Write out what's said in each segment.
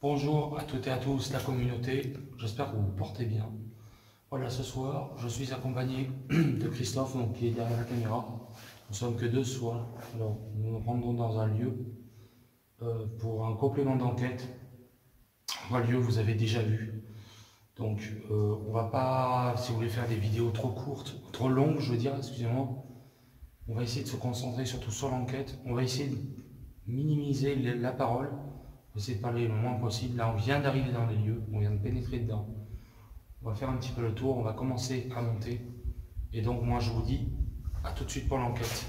Bonjour à toutes et à tous la communauté, j'espère que vous vous portez bien. Voilà, ce soir, je suis accompagné de Christophe, donc, qui est derrière la caméra. Nous sommes que deux ce soir. Alors, nous nous rendons dans un lieu pour un complément d'enquête. Un lieu que vous avez déjà vu. Donc, on va pas, si vous voulez faire des vidéos trop courtes, trop longues, je veux dire, excusez-moi, on va essayer de se concentrer surtout sur l'enquête. On va essayer de minimiser la parole. On va essayer de parler le moins possible. Là, on vient d'arriver dans les lieux, on vient de pénétrer dedans. On va faire un petit peu le tour, on va commencer à monter. Et donc, moi, je vous dis à tout de suite pour l'enquête.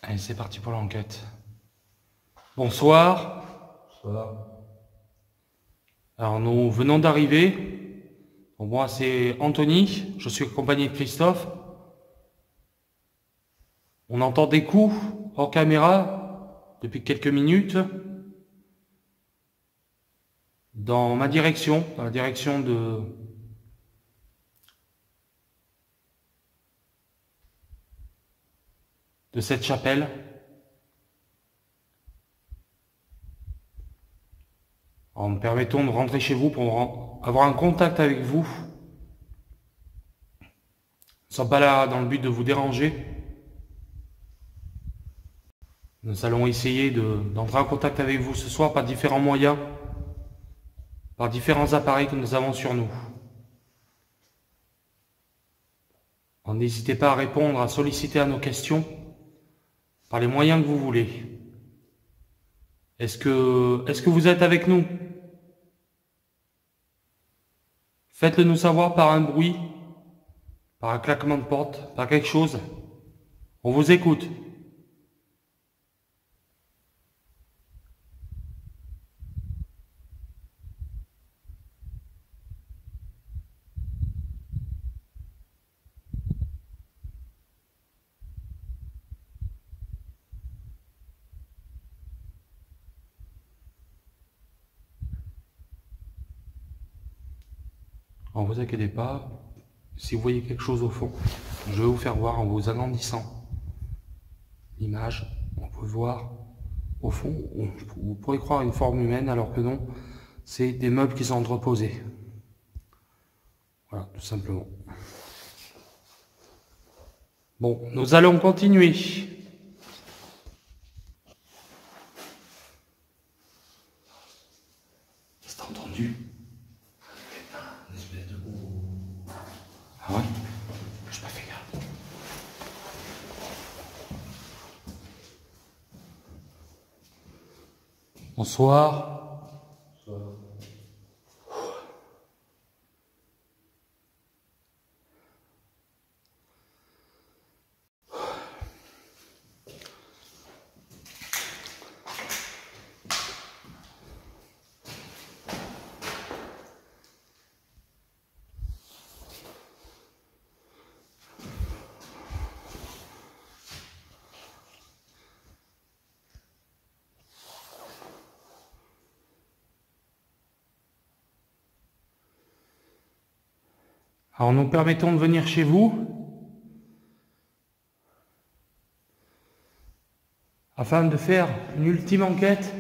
Allez, c'est parti pour l'enquête. Bonsoir. Bonsoir. Alors, nous venons d'arriver. Bon, moi, c'est Anthony. Je suis accompagné de Christophe. On entend des coups hors caméra depuis quelques minutes dans ma direction, dans la direction de cette chapelle. En me permettant de rentrer chez vous pour avoir un contact avec vous. Nous ne sommes pas là dans le but de vous déranger. Nous allons essayer d'entrer en contact avec vous ce soir par différents moyens, par différents appareils que nous avons sur nous. N'hésitez pas à répondre, à solliciter à nos questions par les moyens que vous voulez. Est-ce que vous êtes avec nous? Faites-le nous savoir par un bruit, par un claquement de porte, par quelque chose. On vous écoute. Ne vous inquiétez pas, si vous voyez quelque chose au fond, je vais vous faire voir en vous agrandissant l'image. On peut voir au fond, vous pourrez croire une forme humaine alors que non, c'est des meubles qui sont entreposés. Voilà, tout simplement. Bon, nous allons continuer. C'est entendu? Ah ouais? Je pas fait gaffe. Bonsoir. Bonsoir. Alors nous permettons de venir chez vous afin de faire une ultime enquête,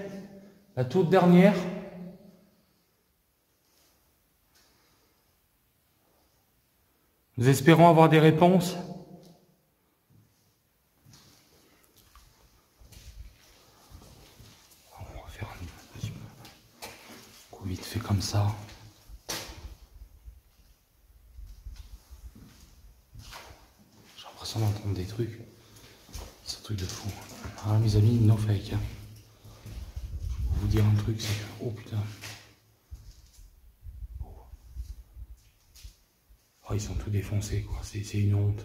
la toute dernière. Nous espérons avoir des réponses. On va faire un petit coup vite fait comme ça. J'ai l'impression d'entendre des trucs. C'est un truc de fou. Ah mes amis, no fake. Hein. Je vais vous dire un truc, c'est que... Oh putain. Oh, ils sont tous défoncés, quoi. C'est une honte.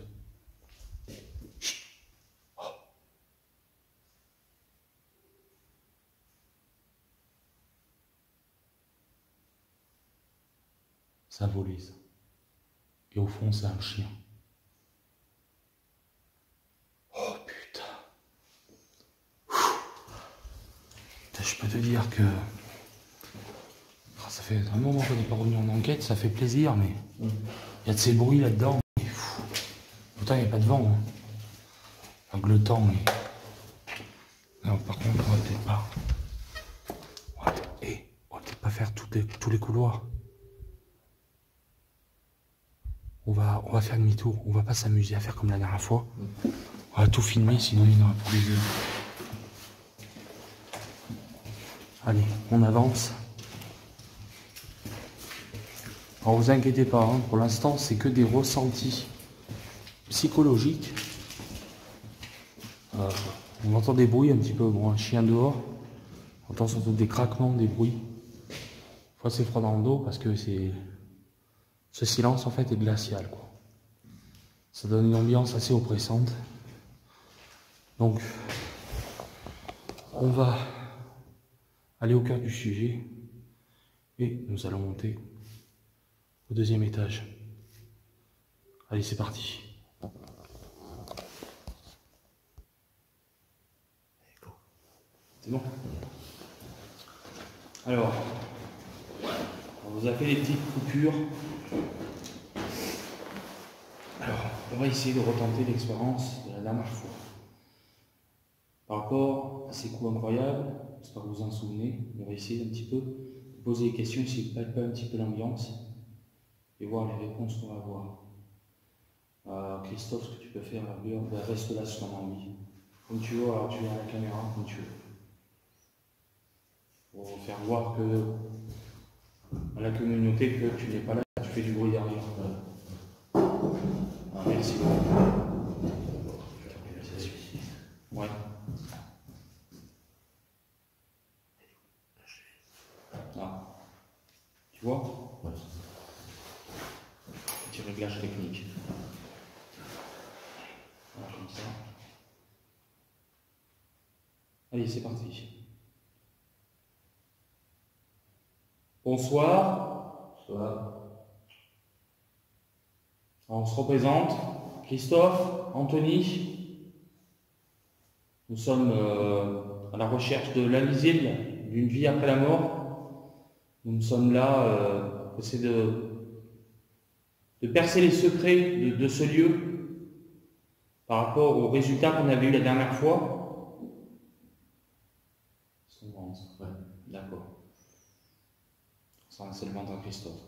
Oh. Ça volait, ça. Et au fond, c'est un chien. Oh putain. Je peux te dire que... Ça fait un moment qu'on n'est pas revenu en enquête, ça fait plaisir, mais... Il y a de ces bruits là-dedans. Pourtant, il n'y a pas de vent. Hein. Donc le temps, mais... Non, par contre, on va peut-être pas... on va peut-être pas faire tous les couloirs. On va faire demi-tour. On va pas s'amuser à faire comme la dernière fois. On va tout filmer, sinon il y en aura pour les yeux. Allez, on avance. Alors vous inquiétez pas, hein, pour l'instant c'est que des ressentis psychologiques. On entend des bruits un petit peu, bon, un chien dehors. On entend surtout des craquements, des bruits. Fois c'est froid dans le dos parce que ce silence en fait est glacial, quoi. Ça donne une ambiance assez oppressante. Donc on va aller au cœur du sujet et nous allons monter au deuxième étage. Allez, c'est parti. C'est bon. Alors, on vous a fait des petites coupures. Alors, on va essayer de retenter l'expérience de la dernière fois. Par rapport à ces coups incroyables, j'espère que vous en souvenez, on va essayer un petit peu de poser des questions, essayer de palper un petit peu l'ambiance et voir les réponses qu'on va avoir. Christophe, ce que tu peux faire, reste là si tu en as envie. Comme tu veux, alors tu es à la caméra, comme tu veux. Pour faire voir à la communauté que tu n'es pas là, tu fais du bruit derrière. Ah, merci beaucoup. Ouais. Ah. Tu vois? Ouais. Petit réglage technique. Voilà, comme ça. Allez, c'est parti. Bonsoir. Bonsoir. On se représente. Christophe, Anthony. Nous sommes à la recherche de l'invisible, d'une vie après la mort. Nous sommes là pour essayer de percer les secrets de ce lieu par rapport aux résultats qu'on avait eu la dernière fois. Ouais. D'accord. C'est le ventre à Christophe.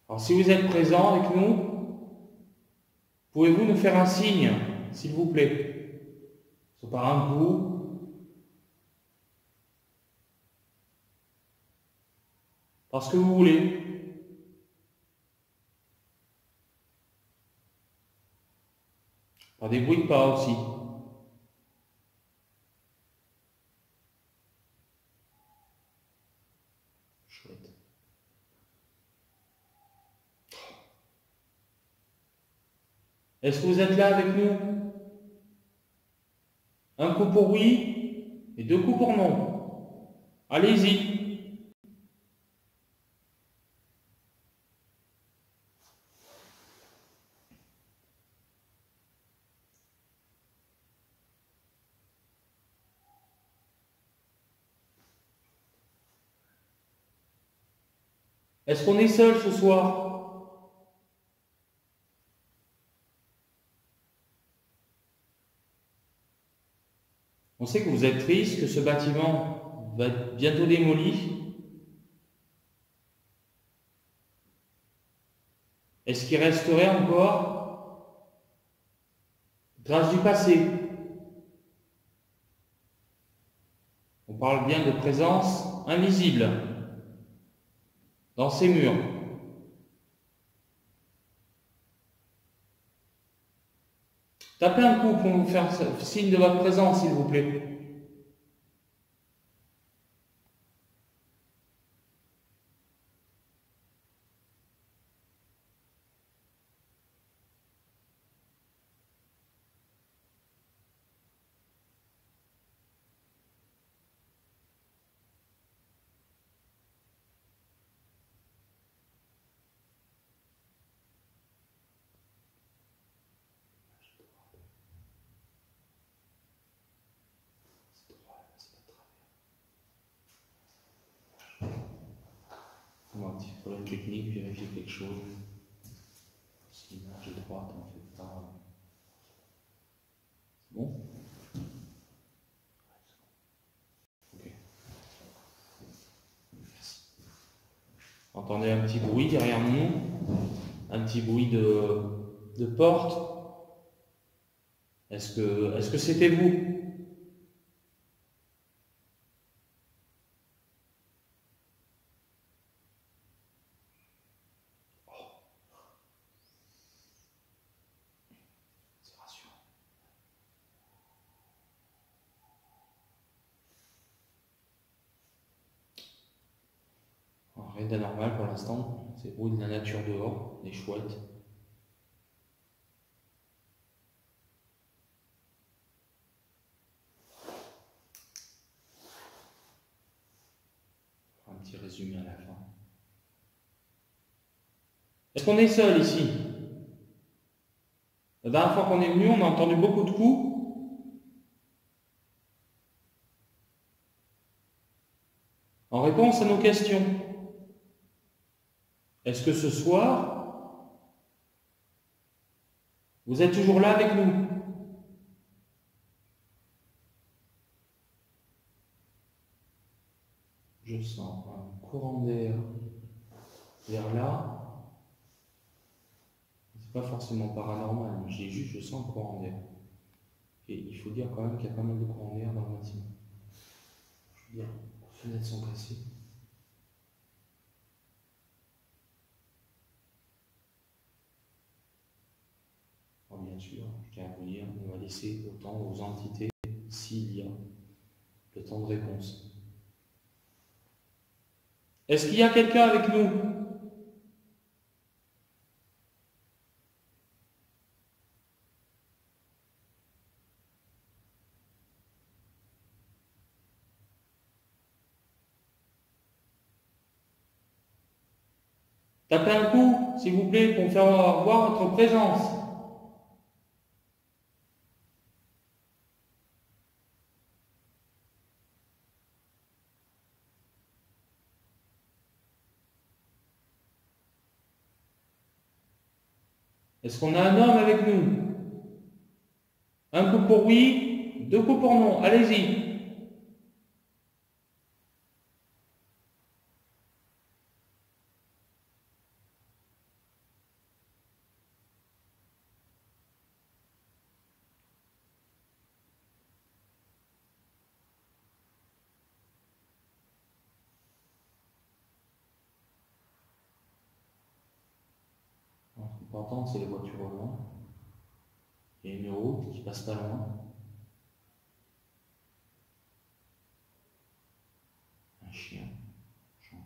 Alors si vous êtes présent avec nous, pouvez-vous nous faire un signe, s'il vous plaît? Soit par un coup, parce que vous voulez. Par des bruits de pas aussi. Chouette. Est-ce que vous êtes là avec nous? Un coup pour oui et deux coups pour non. Allez-y. Est-ce qu'on est seul ce soir? On sait que vous êtes triste, que ce bâtiment va être bientôt démoli. Est-ce qu'il resterait encore traces du passé? On parle bien de présence invisible dans ces murs. Tapez un coup pour nous faire signe de votre présence, s'il vous plaît. On va un petit problème technique, vérifier quelque chose. Si l'image est droite, en fait pas. C'est bon? Ok. Merci. Entendez un petit bruit derrière nous, un petit bruit de porte. Est-ce que c'était vous? C'est rassurant. Rien d'anormal pour l'instant, c'est le bruit de la nature dehors, des chouettes. Un petit résumé à la fin. Est-ce qu'on est seul ici? La dernière fois qu'on est venu, on a entendu beaucoup de coups. En réponse à nos questions. Est-ce que ce soir, vous êtes toujours là avec nous? Je sens un courant d'air vers là. C'est pas forcément paranormal, j'ai juste, je sens un courant d'air. Et il faut dire quand même qu'il y a pas mal de courant d'air dans le bâtiment. Je veux dire, les fenêtres sont cassées. Alors bien sûr, je tiens à vous dire, on va laisser autant aux entités s'il y a le temps de réponse. Est-ce qu'il y a quelqu'un avec nous? Tapez un coup, s'il vous plaît, pour me faire voir votre présence. Est-ce qu'on a un homme avec nous? Un coup pour oui, deux coups pour non. Allez-y. Ce qu'on peut entendre, c'est les voitures au loin. Il y a une route qui passe pas loin. Un chien. J'entends.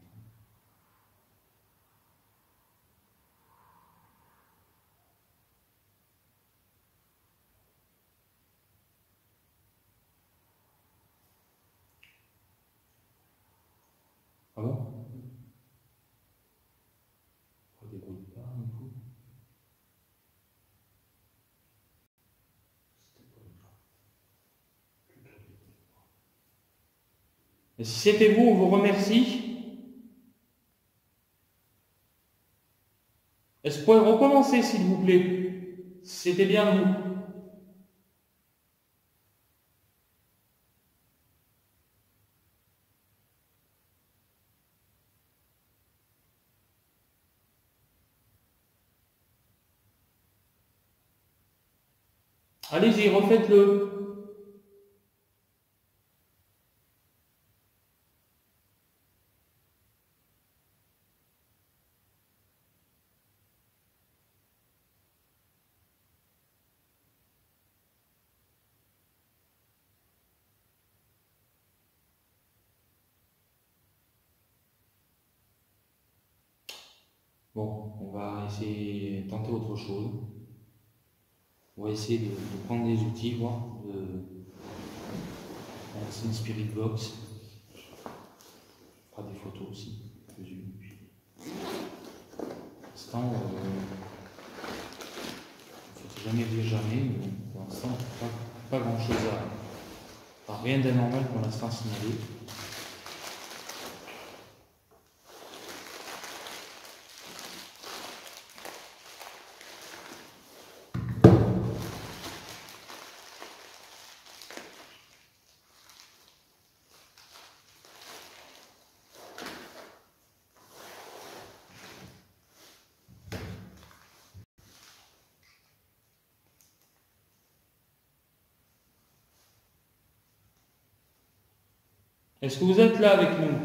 Ah bon? On débrouille pas un coup. Et si c'était vous, on vous remercie. Est-ce que vous pouvez recommencer, s'il vous plaît? Si c'était bien vous. Allez-y, refaites-le. Bon, on va essayer de tenter autre chose. On va essayer de prendre des outils, voir. C'est une Spirit Box. On fera des photos aussi. Pour l'instant, il ne faut jamais dire jamais, mais pour l'instant, pas grand chose à. Rien d'anormal pour l'instant signalé. Est-ce que vous êtes là avec nous?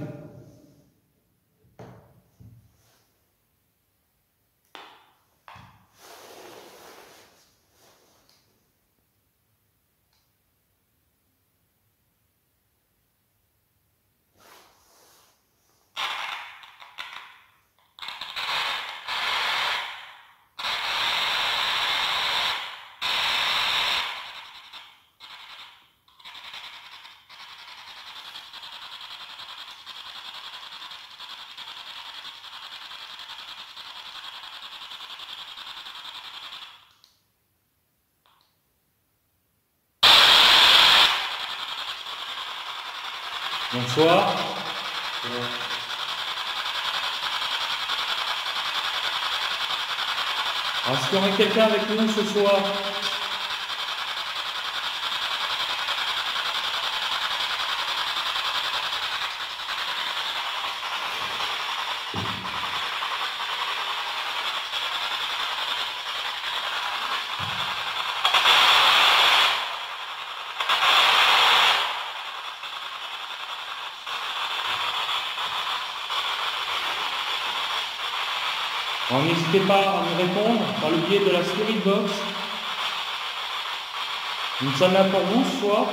Bonsoir. Est-ce qu'il y aurait quelqu'un avec nous ce soir? Alors n'hésitez pas à nous répondre par le biais de la Spirit Box. Nous sommes là pour vous ce soir.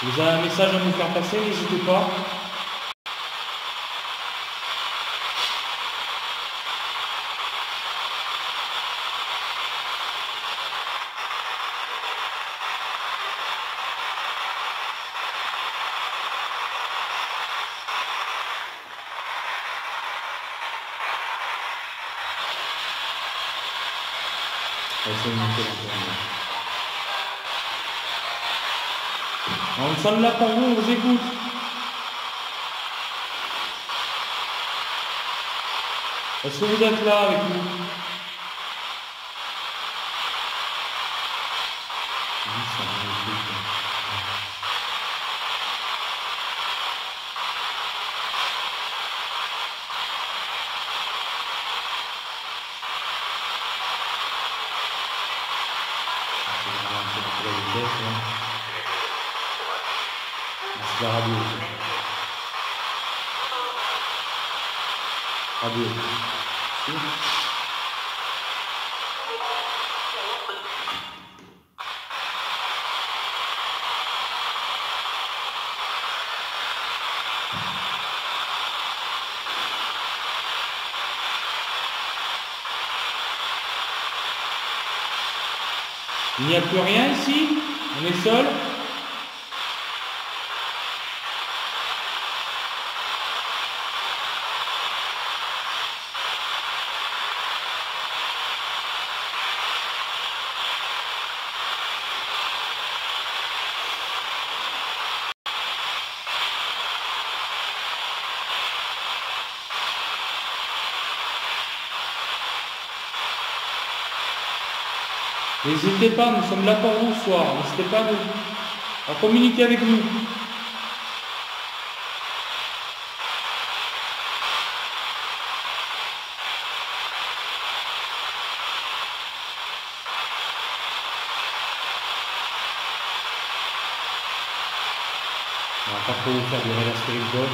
Vous avez un message à nous faire passer, n'hésitez pas. Nous sommes là pour vous, on vous écoute. Est-ce que vous êtes là avec nous? C'est la radio. Radio. Il n'y a plus rien ici? On est seul? N'hésitez pas, nous sommes là pour vous ce soir. N'hésitez pas à communiquer avec nous. pas trop vous faire du reverse spirit box,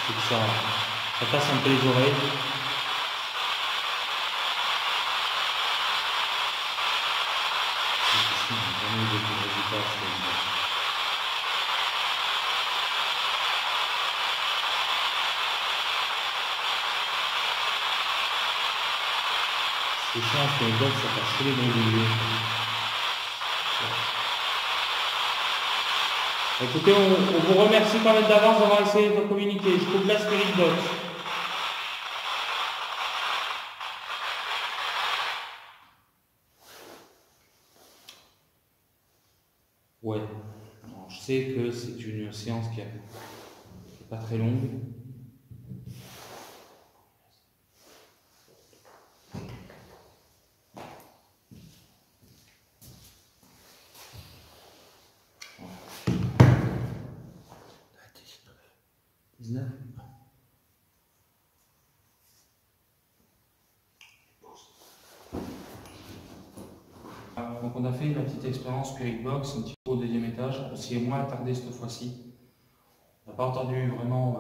c'est que ça casse un peu les oreilles. Et ici, on a vraiment eu beaucoup de résultats sur les box. C'est chiant parce que les box, ça casse que les bruits du lieu. Écoutez, on vous remercie quand même d'avance d'avoir essayé de communiquer. Je coupe la spirit box. Ouais, alors, je sais que c'est une séance qui n'est pas très longue. Donc on a fait la petite expérience Spirit Box, un petit peu au deuxième étage, aussi moins attardé cette fois-ci. On n'a pas entendu vraiment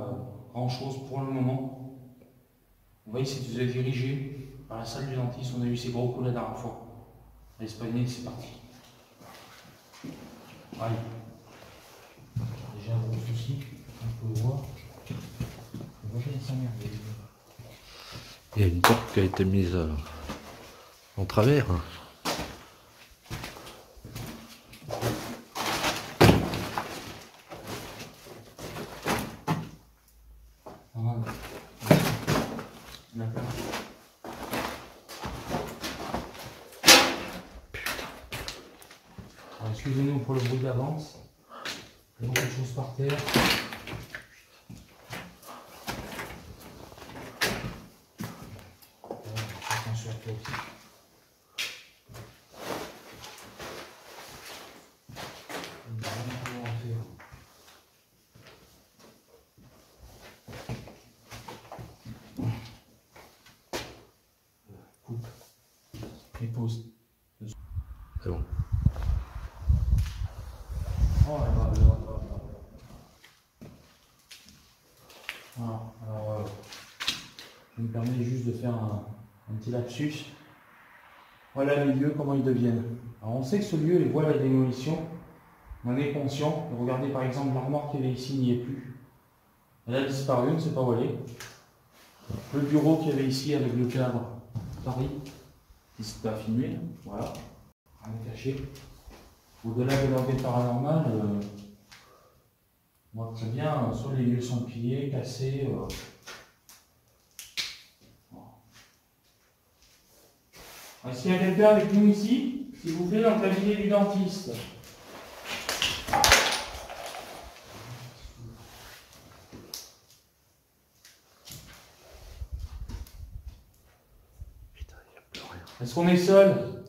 grand chose pour le moment. On va essayer de se diriger par la salle du dentiste, on a eu ces gros coups la dernière fois. Allez, c'est parti. Allez. Déjà un gros souci, on peut le voir. On va bien s'emmerder. Il y a une porte qui a été mise en travers. Excusez-nous pour le bruit d'avance. Il y a beaucoup de choses par terre. Attention à toi aussi. On va vraiment pouvoir en faire. Coupe. Et pose. C'est bon. Oh là là là là là. Voilà, alors je me permets juste de faire un petit lapsus. Voilà les lieux, comment ils deviennent. Alors on sait que ce lieu est voie à la démolition, on en est conscient. Regardez par exemple l'armoire qu'il y avait ici n'y est plus. Elle a disparu, on ne sait pas où elle est. Le bureau qu'il y avait ici avec le cadre Paris, n'hésite pas à filmer, voilà, rien caché. Au-delà de l'enquête paranormale, on voit très bien, soit les lieux sont pillés, cassés. Est-ce qu'il y a quelqu'un avec nous ici, s'il vous plaît, dans le cabinet du dentiste? Putain, il n'y a plus rien. Est-ce qu'on est seul?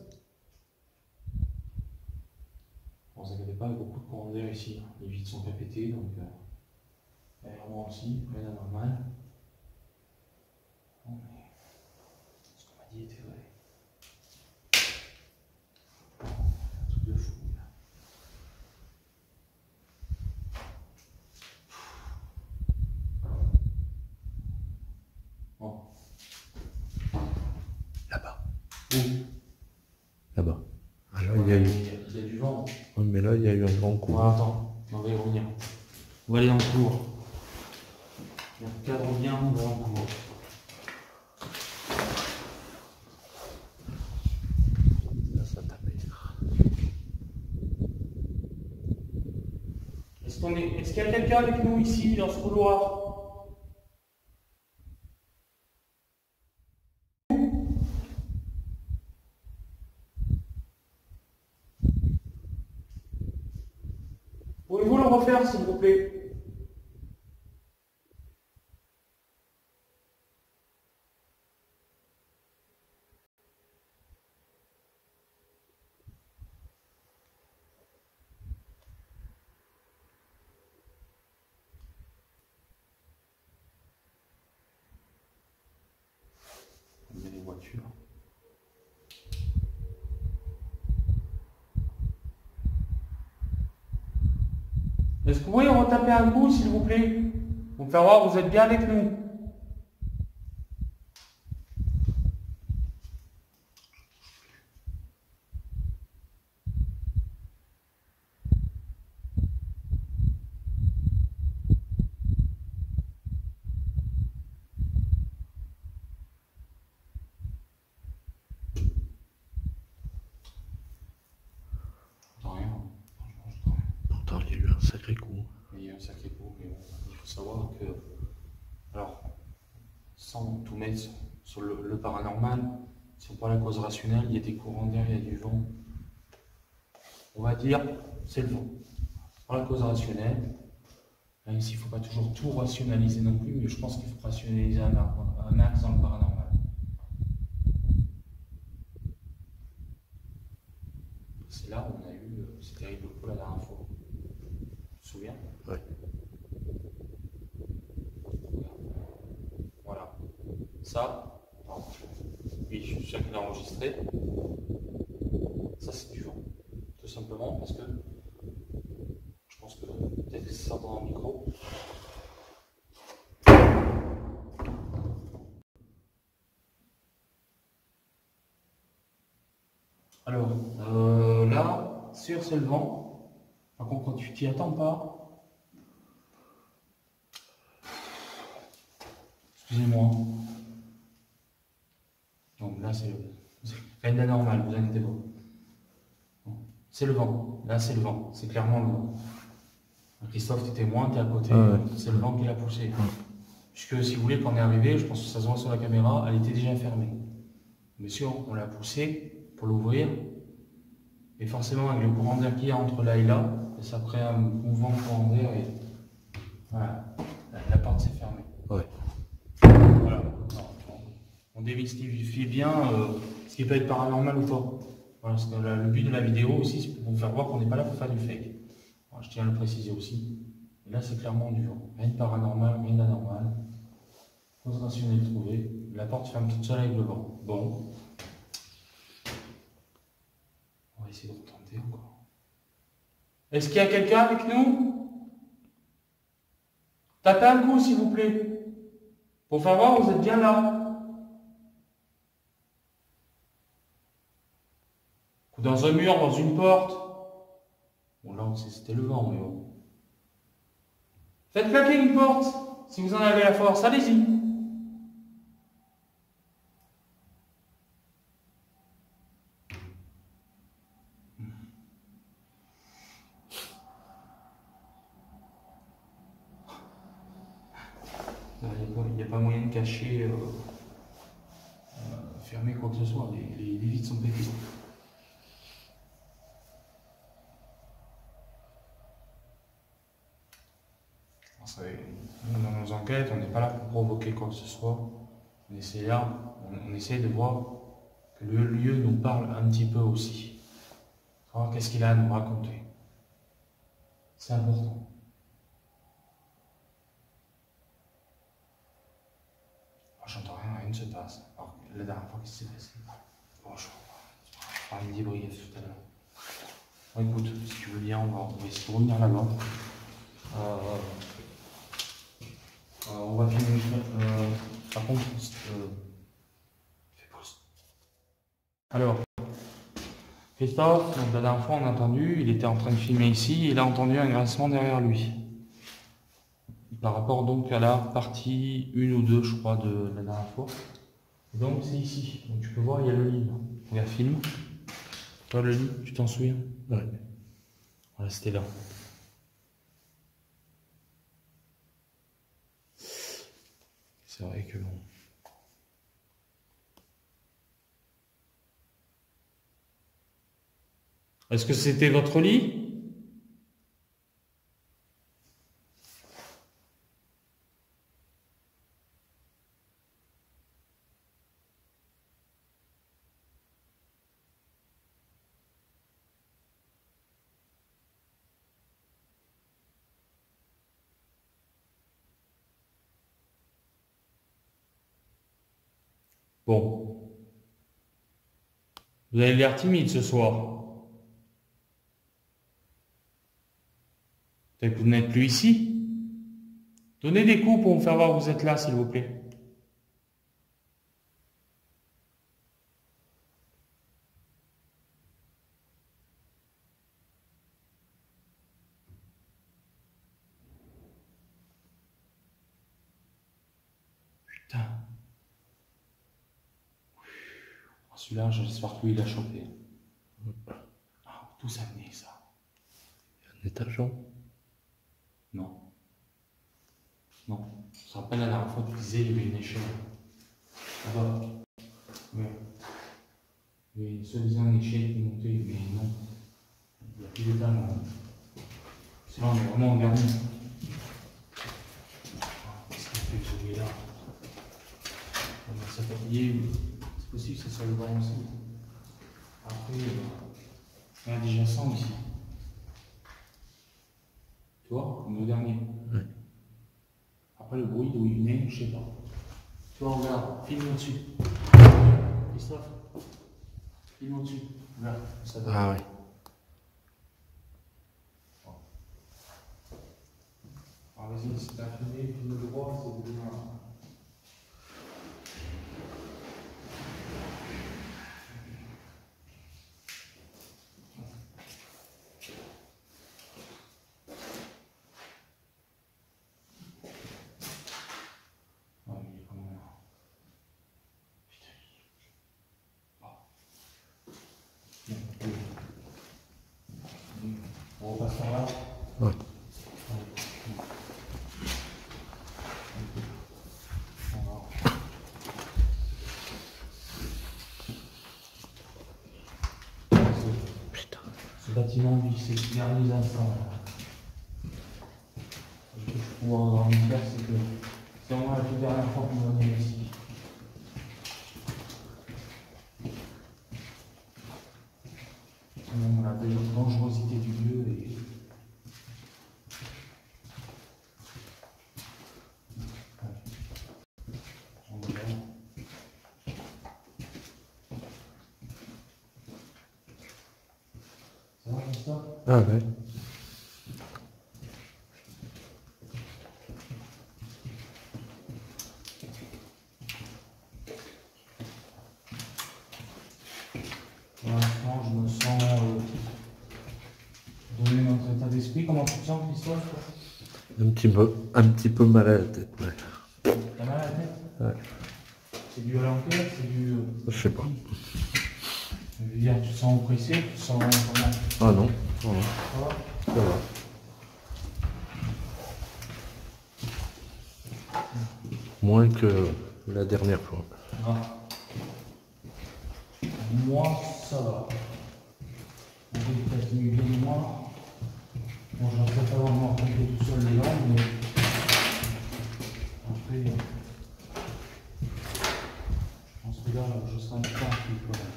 Bon, vous inquiétez pas, il y a beaucoup de courants d'air ici. Les vitres sont pas pétées, donc moi aussi, rien d'anormal. Bon, mais ce qu'on m'a dit était vrai. Un truc de fou, là. Bon. Là-bas. Où? Là-bas. Ah, là, il y a eu... Il y a du vent. Oui, mais là, il y a eu un grand coup. Bon, attends, on va y revenir. On va aller dans le cours. On cadre bien, on va dans le cours. Là, ça tapait. Est-ce qu'il y a quelqu'un avec nous ici, dans ce couloir? Pouvez-vous le refaire, s'il vous plaît? Il y a les voitures. Est-ce que vous pouvez retaper un coup, s'il vous plaît? Pour me faire voir que vous êtes bien avec nous. Rien. Franchement, je rien. Pourtant, il y a eu un sacré coup. Il y a un sacré coup, mais bon, il faut savoir que, alors, sans tout mettre sur le paranormal, si on prend la cause rationnelle, il y a des courants d'air, il y a du vent. On va dire, c'est le vent. Pour la cause rationnelle, là, ici, il ne faut pas toujours tout rationaliser non plus, mais je pense qu'il faut rationaliser un max dans le paranormal. C'est là où on a eu ces terribles coups la dernière fois. Tu te souviens? Ouais. Voilà. Ça, pardon. Oui, je suis sûr qu'il a enregistré. Ça, c'est du vent. Tout simplement parce que je pense que peut-être que ça sort dans le micro. Alors, là, sûr, c'est le vent. Par contre, quand tu t'y attends pas, excusez-moi. Donc là, c'est rien d'anormal, vous inquiétez pas. C'est le vent. Là, c'est le vent. C'est clairement le vent. Christophe, tu es témoin, tu es à côté. Ah ouais. C'est le vent qui l'a poussé. Puisque, si vous voulez, quand on est arrivé, je pense que ça se voit sur la caméra, elle était déjà fermée. Bien sûr, on l'a poussée pour l'ouvrir. Et forcément, avec le courant d'air qu'il y a entre là et là, ça crée un mouvement de courant d'air et voilà, la porte s'est fermée. Ouais. Voilà. On démystifie bien ce qui peut être paranormal ou pas. Voilà, parce que le but de la vidéo aussi, c'est pour vous faire voir qu'on n'est pas là pour faire du fake. Voilà, je tiens à le préciser aussi. Et là, c'est clairement du vent. Rien de paranormal, rien d'anormal. Cause rationnelle trouvée. La porte ferme toute seule avec le vent. Bon. On va essayer de retenter encore. Est-ce qu'il y a quelqu'un avec nous? Tapez un coup, s'il vous plaît. Pour faire voir, vous êtes bien là. Coup dans un mur, dans une porte. Bon, là, on sait que c'était le vent, mais bon. Faites claquer une porte, si vous en avez la force. Allez-y. Il n'y a pas moyen de cacher, fermer quoi que ce soit. Les vitres sont pétées. Nous, dans nos enquêtes, on n'est pas là pour provoquer quoi que ce soit. On essaie on essaie de voir que le lieu nous parle un petit peu aussi. Savoir qu'est-ce qu'il a à nous raconter. C'est important. J'entends rien ne se passe. Alors, la dernière fois, qu'est-ce qui s'est passé? Bon, je ferai une débrief tout à l'heure. Bon, écoute, si tu veux bien, on va essayer de revenir là-bas. On va finir. Par contre, fais pause. Alors, Christophe, donc, la dernière fois, on a entendu, il était en train de filmer ici, il a entendu un grincement derrière lui. Par rapport donc à la partie 1 ou 2, je crois, de la dernière fois. Et donc c'est ici. Donc tu peux voir, il y a le lit. Regarde, film. Toi, le lit, tu t'en souviens? Ouais. Voilà, c'était là. C'est vrai que bon. Est-ce que c'était votre lit? Bon. Vous avez l'air timide ce soir. Peut-être que vous n'êtes plus ici. Donnez des coups pour me faire voir que vous êtes là, s'il vous plaît. Putain. Celui-là, j'espère que lui, il a chopé. Ah, d'où ça venait, ça? Un étage en haut. Non. Non. Je me rappelle la dernière fois que tu disais qu'il y avait une échelle. Là-bas. Ouais. Il y avait soi-disant une échelle qui montait, mais non. Il n'y a plus d'étage en haut. Sinon, on est vraiment en garni. Qu'est-ce qu'il fait ce bruit-là? On va s'attaquer. C'est possible que ça soit le vent aussi. Après, il y a déjà 100 ici. Tu vois, comme le dernier. Oui. Après, le bruit d'où il venait, je sais pas. Tu vois, regarde, filme au-dessus. Christophe, filme au-dessus. Regarde, ça va. Ah oui. Alors vas-y, si t'as filmé, filme le droit, c'est bien. Ah, il est quand même là. Putain. On repasse par là. Ouais. Putain. Ce bâtiment, lui, c'est le dernier instant. Ce que je peux pouvoir en dire, c'est que c'est vraiment la toute dernière fois qu'on va venir ici. On a de la dangerosité du lieu et. Ça va, Christophe? Ah ouais. Pour l'instant, je me sens donner notre état d'esprit. Comment tu te sens, Christophe? Un petit peu mal à la tête, ouais. T'as mal à la tête? Ouais. C'est dû à l'enquête? C'est dû. Je sais pas. Je veux dire, tu te sens oppressé? Tu te sens comment? Ah non. Non, non. Ça va? Ça va. Moins que la dernière fois. Ah. Moi, ça va. On peut peut-être mieux bien de moi. Bon, je vais peut-être pas me raconter tout seul les langues, mais après, je pense que là, je serai un peu tranquille quand même.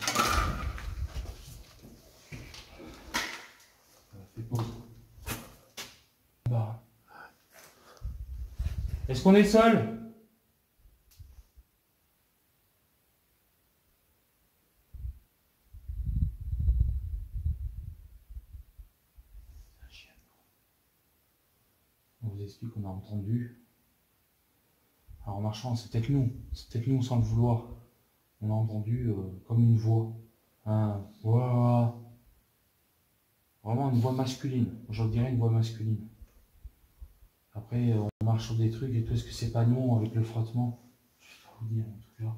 Fais pause. Bah. Est-ce qu'on est seul? On vous explique qu'on a entendu. Alors en marchant, c'est peut-être nous sans le vouloir. On a entendu comme une voix. Voilà. Vraiment une voix masculine. Je dirais une voix masculine. Après, on marche sur des trucs et tout. Est-ce que c'est pas nous avec le frottement? Je vais pas vous dire en tout cas.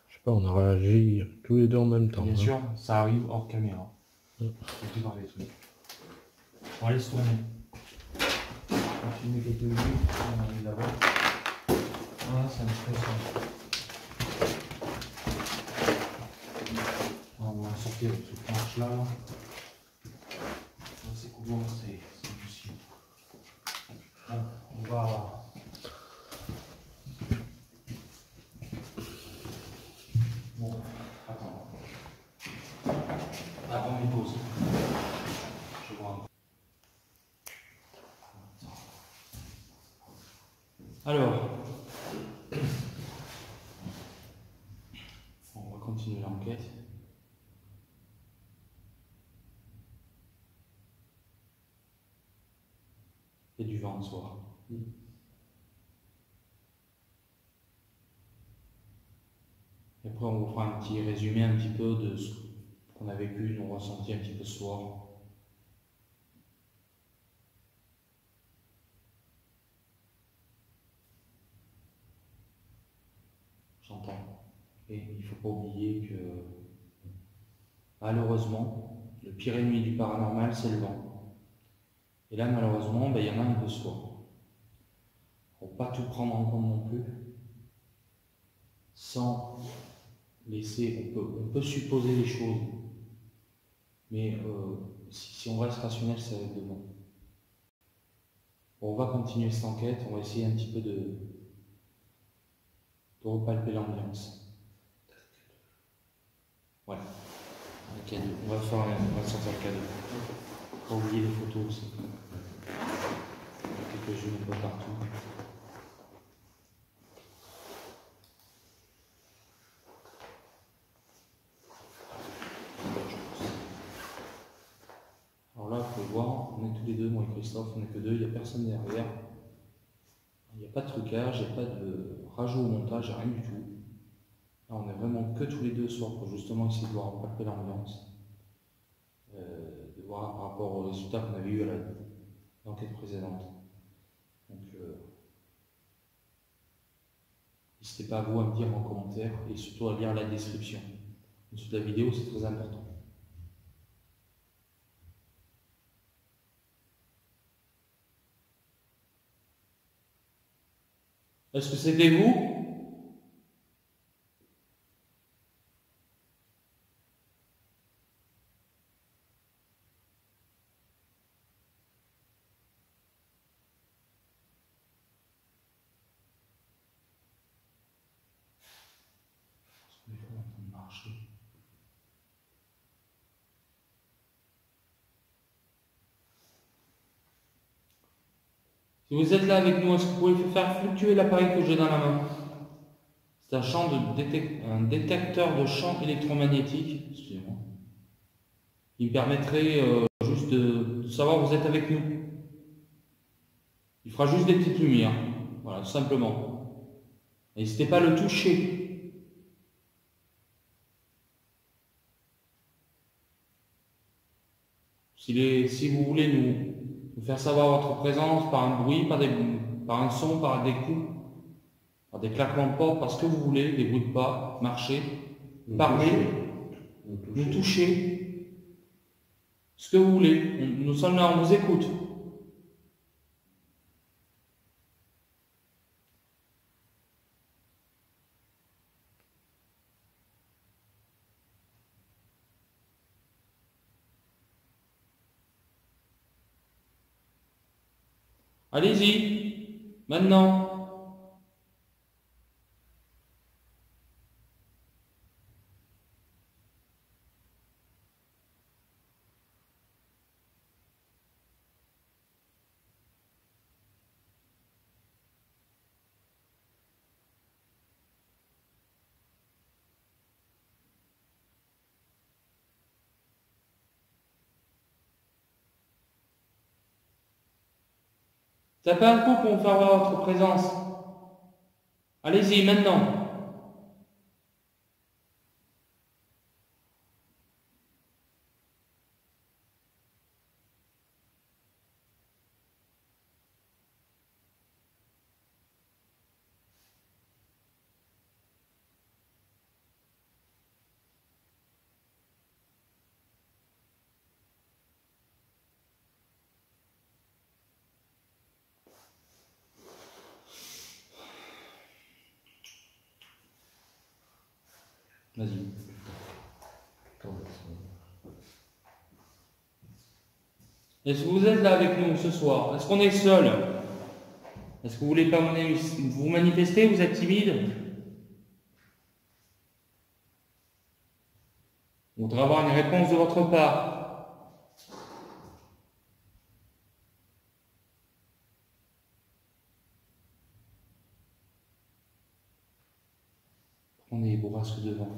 Je sais pas, on a réagi tous les deux en même temps. Bien hein. sûr, ça arrive hors caméra. Mm. Et puis dans les trucs. On va aller se tourner. On va filmer quelques minutes. On arrive là-bas. Voilà, c'est un petit peu ça. On va sortir de cette marche-là. C'est courant, c'est possible. Bon, on va. Bon, attends. Attends, une pause. Je vois. Alors, on va continuer l'enquête. Il y a du vent ce soir. Et après, on vous fera un petit résumé un petit peu de ce qu'on a vécu, nos ressentis un petit peu ce soir. J'entends. Et il ne faut pas oublier que, malheureusement, le pire ennemi du paranormal, c'est le vent. Et là, malheureusement, il y en a un peu ce soir. Il ne faut pas tout prendre en compte non plus, sans laisser, on peut supposer les choses, mais si on reste rationnel, ça va être de bon. Bon, on va continuer cette enquête, on va essayer un petit peu de repalper l'ambiance. Ouais, un cadeau. On va sortir le cadeau. Pas oublier les photos aussi. Quelques-unes un peu partout. Alors là, vous pouvez voir, on est tous les deux, moi et Christophe, on n'est que deux, il n'y a personne derrière. Il n'y a pas de trucage, il n'y a pas de rajout au montage, rien du tout. Là, on est vraiment que tous les deux ce soir pour justement essayer de voir palper l'ambiance. De voir par rapport aux résultats qu'on avait eu à l'enquête précédente. Donc, n'hésitez pas à vous à me dire en commentaire et surtout à lire la description. En dessous de la vidéo, c'est très important. Est-ce que c'était vous? Si vous êtes là avec nous, est-ce que vous pouvez faire fluctuer l'appareil que j'ai dans la main? C'est un détecteur de champ électromagnétique. Excusez-moi. Il me permettrait juste de savoir que vous êtes avec nous. Il fera juste des petites lumières. Voilà, tout simplement. N'hésitez pas à le toucher. Si vous voulez nous faire savoir votre présence par un bruit, par un son, par des coups, par des claquements de porte, par ce que vous voulez, des bruits de pas, marcher, parler, nous toucher, ce que vous voulez. Nous sommes là, on vous écoute. Allez-y, maintenant. Tapez un coup pour faire voir votre présence. Allez-y, maintenant. Vas-y. Est-ce que vous êtes là avec nous ce soir? Est-ce qu'on est seul? Est-ce que vous voulez pas vous manifester? Vous êtes timide? On voudrait avoir une réponse de votre part. Prenez les bourrasques devant.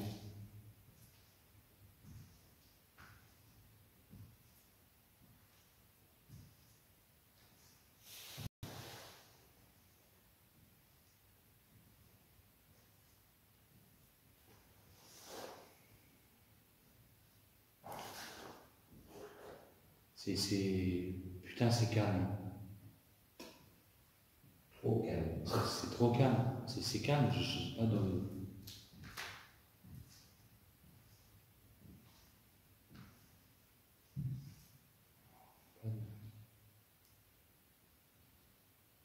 Putain, c'est calme. Trop calme. C'est trop calme. C'est calme, je sais pas de...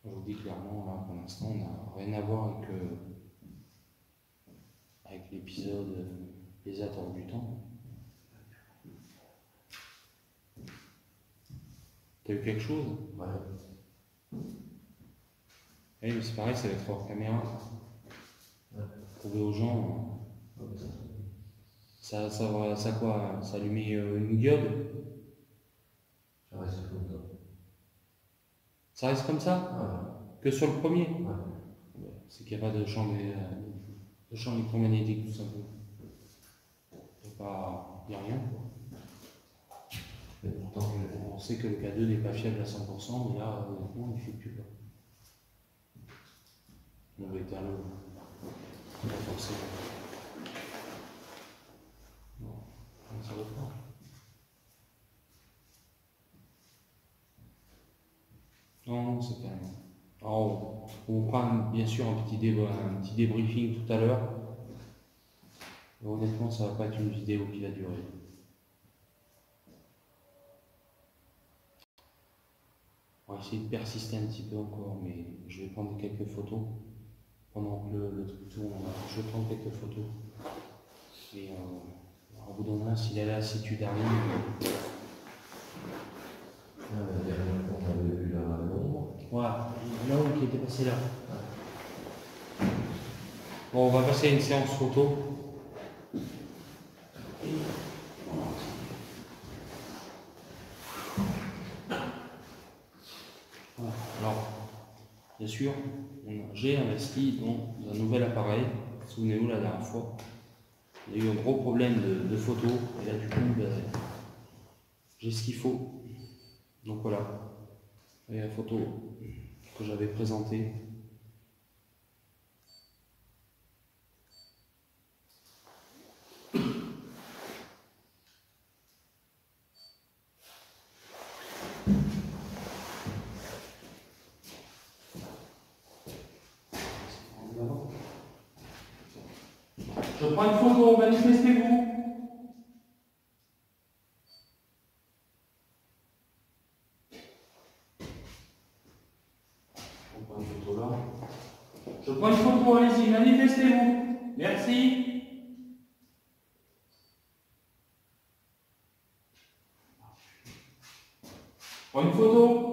Je vous dis clairement, là, pour l'instant, on n'a rien à voir avec l'épisode Les Attentes du Temps. T'as eu quelque chose? Ouais. Oui, mais c'est pareil, ça va être hors caméra. Ouais. Prouver aux gens. Ça quoi? Ça allumait une diode? Ça reste comme ça. Ça reste comme ça? Voilà. Que sur le premier? Ouais. C'est qu'il n'y a pas de champ électromagnétique, tout simplement. Il n'y a rien, quoi. Mais pourtant, On sait que le K2 n'est pas fiable à 100%, mais là, honnêtement, il ne fait plus pas. On va éteindre pas forcément. Non, ça va pas. Non, c'est calme. Alors, on vous fera bien sûr un petit débriefing tout à l'heure. Honnêtement, ça va pas être une vidéo qui va durer. On va essayer de persister un petit peu encore, mais je vais prendre quelques photos. Pendant que le truc tourne, je vais prendre quelques photos. Et on vous donnera si la lassitude arrive. la dernière fois, on avait vu la l'ombre. Voilà, l'homme qui était passé là. Bon, on va passer à une séance photo. Voilà. Alors, bien sûr, j'ai investi dans un nouvel appareil. Souvenez-vous la dernière fois, il y a eu un gros problème de photo. Et là, du coup, j'ai ce qu'il faut. Donc voilà, et la photo que j'avais présentée. Je prends une photo, manifestez-vous. Je prends une photo, allez-y, manifestez-vous. Merci. Je prends une photo.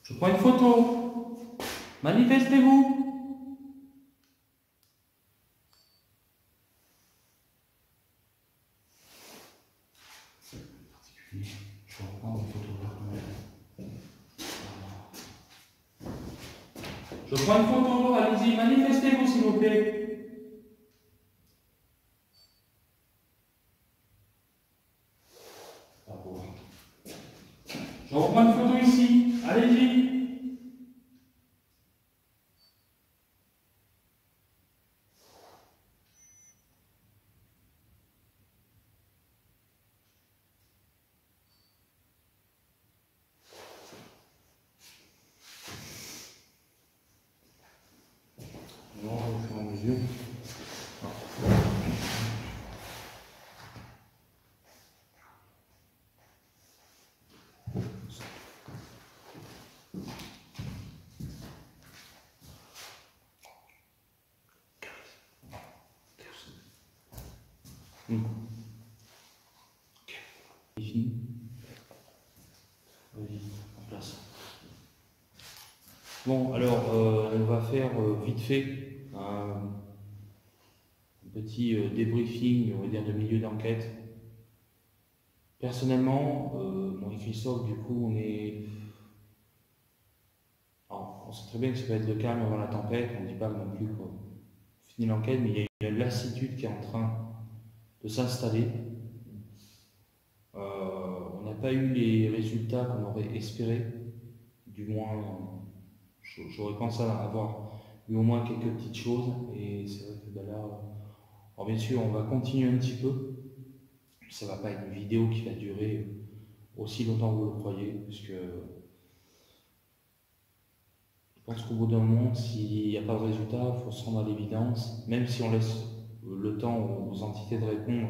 Je prends une photo. Manifestez-vous. Je reprends une photo là. Je prends une photo, allez-y, manifestez-vous s'il vous plaît. Je reprends une photo ici, allez-y. Non, je ferme les yeux. Ok. Fini. Vas-y, en place. Bon, alors, on va faire vite fait un petit débriefing, on va dire, de milieu d'enquête. Personnellement, moi et Christophe, du coup, on sait très bien que ça peut être le calme avant la tempête, on ne dit pas non plus qu'on finit l'enquête, mais il y a une lassitude qui est en train de s'installer. pas eu les résultats qu'on aurait espéré. Du moins, j'aurais pensé avoir eu au moins quelques petites choses. Et c'est vrai que là, alors bien sûr, on va continuer un petit peu. Ça ne va pas être une vidéo qui va durer aussi longtemps que vous le croyez, puisque je pense qu'au bout d'un moment, s'il n'y a pas de résultat, il faut se rendre à l'évidence, même si on laisse le temps aux entités de répondre.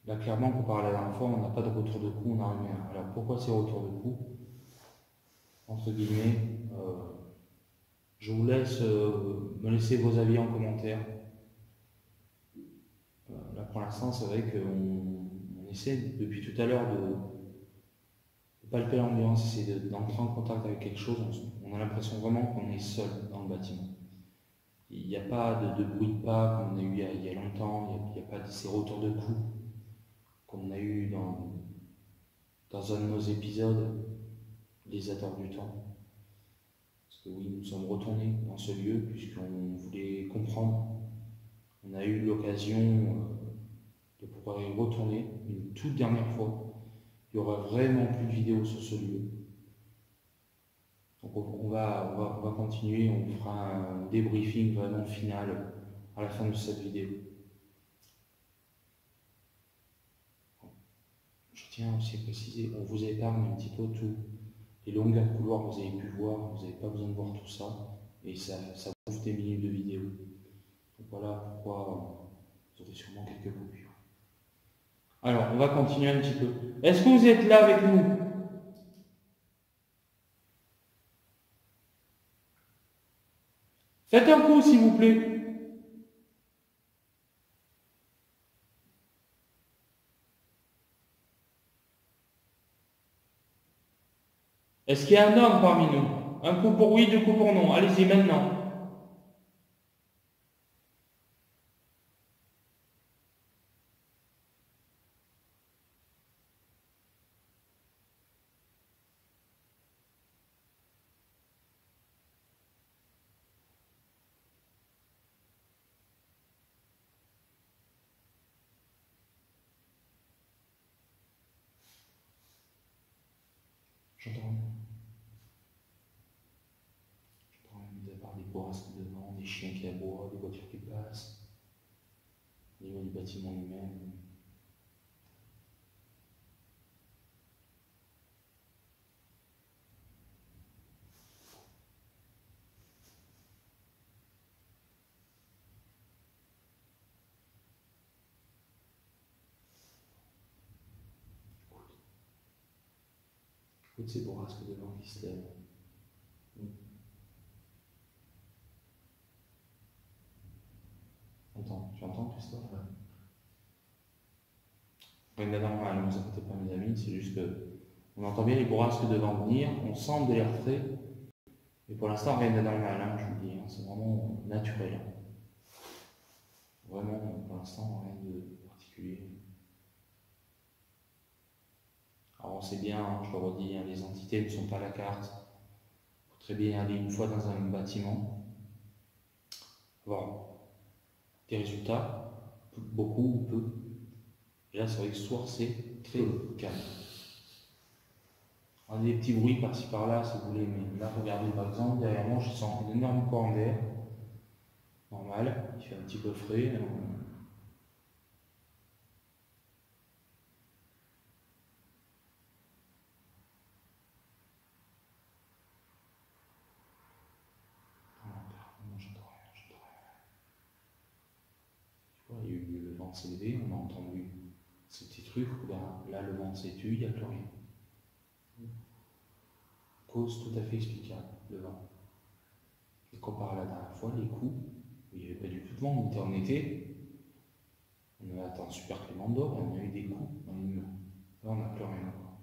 Là, clairement, comparé à la dernière fois, on n'a pas de retour de coup, on n'a rien. Alors pourquoi ces retours de coup? Entre guillemets, je vous laisse me laisser vos avis en commentaire. Là, pour l'instant, c'est vrai qu'on essaie depuis tout à l'heure de palper l'ambiance, essayer d'entrer en contact avec quelque chose. On a l'impression vraiment qu'on est seul dans le bâtiment. Il n'y a pas de bruit de pas comme on a eu il y a longtemps, il n'y a pas de ces retours de coups comme on a eu dans un de nos épisodes, Les Auteurs du Temps. Parce que oui, nous sommes retournés dans ce lieu puisqu'on voulait comprendre. On a eu l'occasion de pouvoir y retourner une toute dernière fois. Il n'y aura vraiment plus de vidéos sur ce lieu. Donc on va continuer, on fera un débriefing vraiment final à la fin de cette vidéo. Je tiens aussi à préciser, on vous épargne un petit peu tout. Les longueurs de couloir, vous avez pu voir, vous n'avez pas besoin de voir tout ça, et ça bouffe des minutes de vidéo. Donc voilà pourquoi vous aurez sûrement quelques coupures. Alors, on va continuer un petit peu. Est-ce que vous êtes là avec nous? Faites un coup, s'il vous plaît. Est-ce qu'il y a un homme parmi nous? Un coup pour oui, deux coups pour non. Allez-y maintenant. J'entends rien. J'entends rien, mis à part des bourrasques de vent, des chiens qui aboient, des voitures qui passent, au niveau du bâtiment lui-même. Écoute ces bourrasques de vent qui se lèvent. Tu entends Christophe? Rien d'anormal, ne vous inquiétez pas mes amis, c'est juste que on entend bien les bourrasques de vent venir, on sent de l'air frais, mais pour l'instant rien d'anormal, hein, je vous le dis, hein, c'est vraiment naturel. Vraiment, pour l'instant, rien de particulier. Alors on sait bien, hein, je le redis, hein, les entités ne sont pas à la carte. Il faut très bien aller une fois dans un bâtiment, voir des résultats, beaucoup ou peu. Et là, c'est vrai que ce soir, c'est très calme. On a des petits bruits par-ci par-là, si vous voulez, mais là, regardez par exemple, derrière moi, je sens un énorme courant d'air. Normal, il fait un petit peu frais. Il y a eu le vent s'est levé, on a entendu ce petit truc, là le vent s'est tu, il n'y a plus rien. Cause tout à fait explicable, le vent. Et comparé à la dernière fois, les coups, il n'y avait pas du tout de vent, on était en été, on avait atteint super clément d'or, on a eu des coups dans les murs. Là on n'a plus rien encore.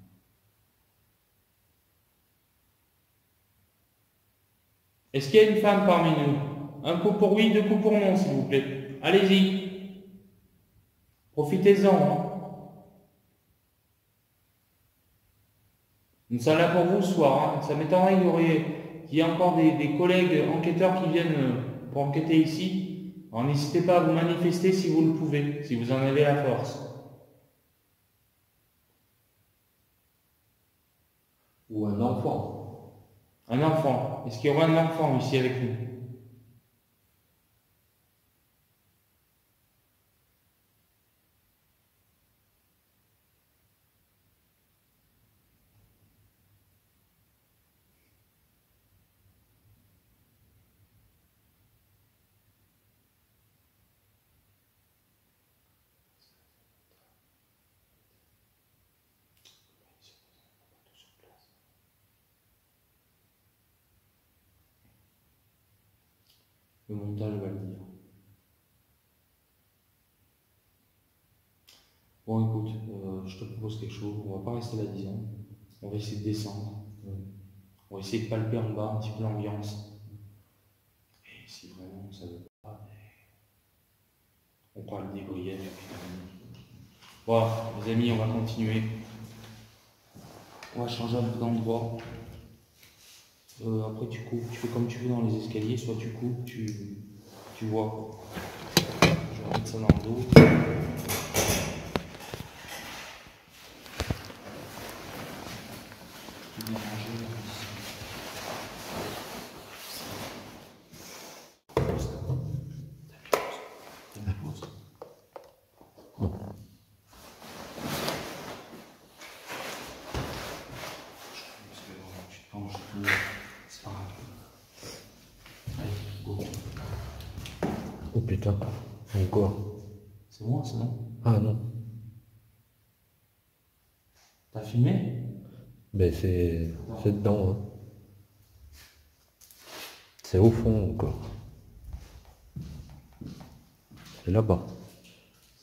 Est-ce qu'il y a une femme parmi nous? Un coup pour oui, deux coups pour non, s'il vous plaît. Allez-y. Profitez-en. Hein. Nous sommes là pour vous ce soir. Hein. Ça m'étonnerait qu'il y ait encore des collègues enquêteurs qui viennent pour enquêter ici. Alors n'hésitez pas à vous manifester si vous le pouvez, si vous en avez la force. Ou un enfant. Un enfant. Est-ce qu'il y aura un enfant ici avec nous? Le montage va le dire. Bon, écoute, je te propose quelque chose. On va pas rester là 10 ans. On va essayer de descendre. On va essayer de palper en bas un petit peu l'ambiance. Et si vraiment ça veut pas, on pourra le débriller. Voilà, les amis, on va continuer. On va changer un peu d'endroit. Après, tu coupes, tu fais comme tu veux dans les escaliers. Soit tu coupes, tu vois. Je vais mettre ça dans le dos. Tout bien rangé, là, ici. T'as mis pause. Parce que tu te penches, c'est pas grave. Allez, go. Oh putain, encore. C'est moi, c'est non? Ah non, T'as filmé? ben c'est dedans. Hein. C'est au fond encore. C'est là-bas.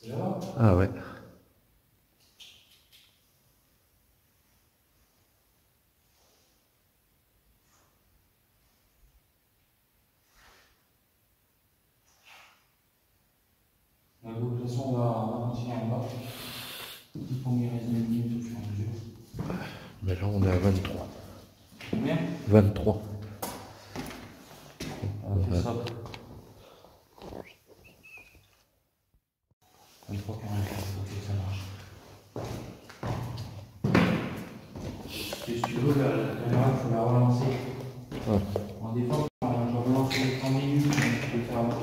C'est là? Ah ouais. De toute façon, on va continuer en bas. Il faut m'y rester une minute au fur et à mesure. Mais là on est à 23. Combien? 23. On fait ça. 23, 44, ok, ça marche. Si tu veux, la caméra, il faut la relancer. Ouais. En défaut, je relance les 30 minutes, mais tu peux le faire avant.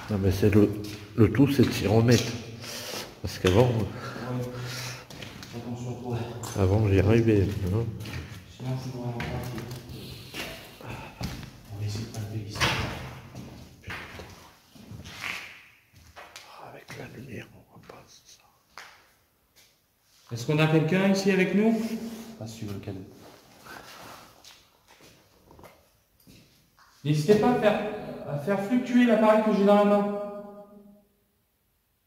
Non mais c'est le tout c'est de s'y remettre. Parce qu'avant, Ouais. Attention à toi. avant j'y arrivais. Hein. Sinon, je suis vraiment parti. On va essayer de palper ici. Avec la lumière, on voit pas ça. Est-ce qu'on a quelqu'un ici avec nous? Pas si tu veux le cadeau. N'hésitez pas à faire fluctuer l'appareil que j'ai dans la main.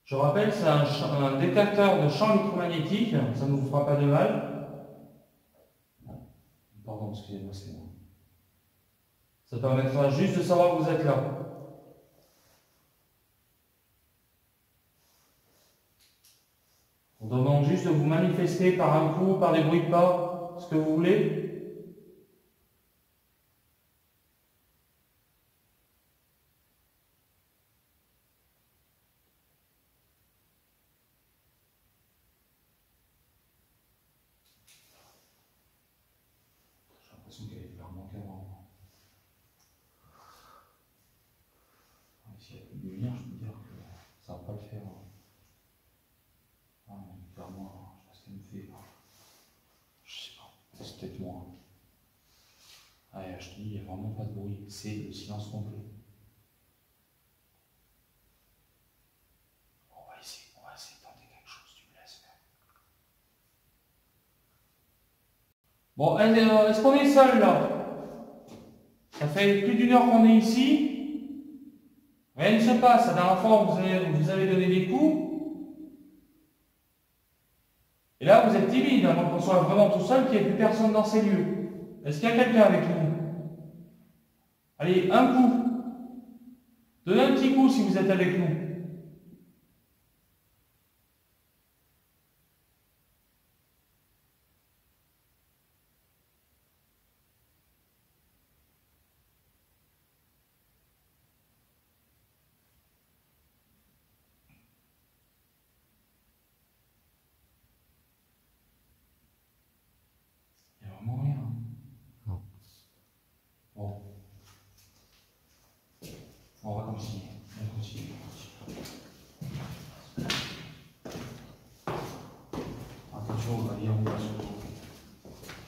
Je rappelle, c'est un détecteur de champ électromagnétique, ça ne vous fera pas de mal. Pardon, excusez-moi, c'est moi. Ça permettra juste de savoir que vous êtes là. On demande juste de vous manifester par un coup, par des bruits de pas, ce que vous voulez. J'ai l'impression qu'elle est clairement qu'avant. S'il n'y a plus de lumière, je peux dire que ça ne va pas le faire. Ah, mais clairement, je sais pas ce qu'elle me fait. Je sais pas, c'est peut-être moi. Ah, je te dis, il n'y a vraiment pas de bruit, c'est le silence complet. On va essayer de tenter quelque chose, tu me laisses faire. Bon, est-ce qu'on est seul là? Ça fait plus d'1 heure qu'on est ici. Rien ne se passe. La dernière fois, vous avez donné des coups. Et là, vous êtes timide, avant qu'on soit vraiment tout seul, qu'il n'y ait plus personne dans ces lieux. Est-ce qu'il y a quelqu'un avec nous? Allez, un coup. Donnez un petit coup si vous êtes avec nous.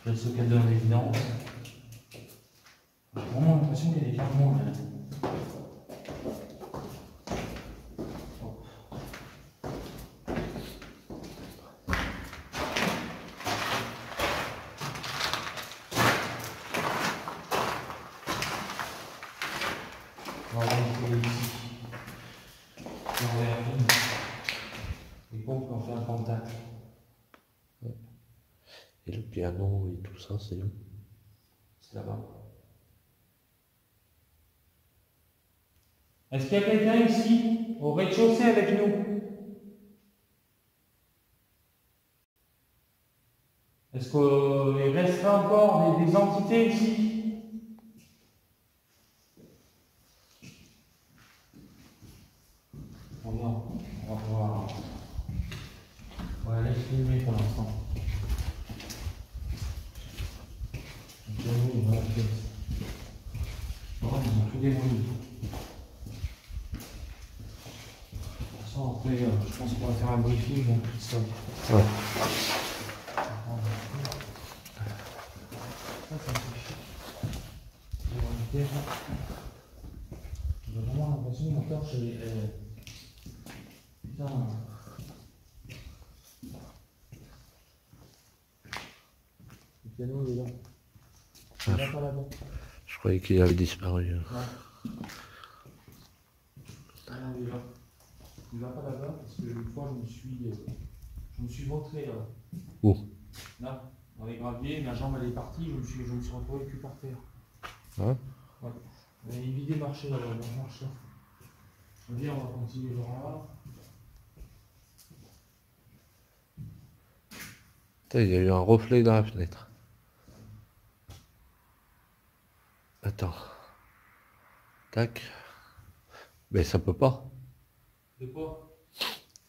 Je laisse le cadeau en évidence. J'ai vraiment l'impression qu'il y a des carreaux là. On va rentrer ici. On va regarder. Les pompes ont fait un contact. Et le piano et tout ça, c'est où? C'est là-bas. Est-ce qu'il y a quelqu'un ici, au rez-de-chaussée avec nous? Est-ce qu'il resterait encore des entités ici? On va voir. On va laisser filmer pour l'instant. Il va la pièce. Oh, ils ont tout démoli. De toute façon, après, je pense qu'on va faire un briefing, donc tout ça. Ouais. Ça suffit. J'ai vraiment l'impression que mon cœur, c'est. Putain. Le piano, il est là. Il va pas là-bas. Je croyais qu'il avait disparu. Non. Ah non, il est là. Il va pas là-bas parce que une fois je me suis vautré là. Où? Là, dans les graviers, ma jambe elle est partie, je me suis retrouvé le cul par terre. Ouais. Ouais. Il y a une vidéo marché là-bas, on marche là. Viens, on va continuer vers là. Putain, il y a eu un reflet dans la fenêtre. Attends. Tac. Mais ça peut pas. De quoi?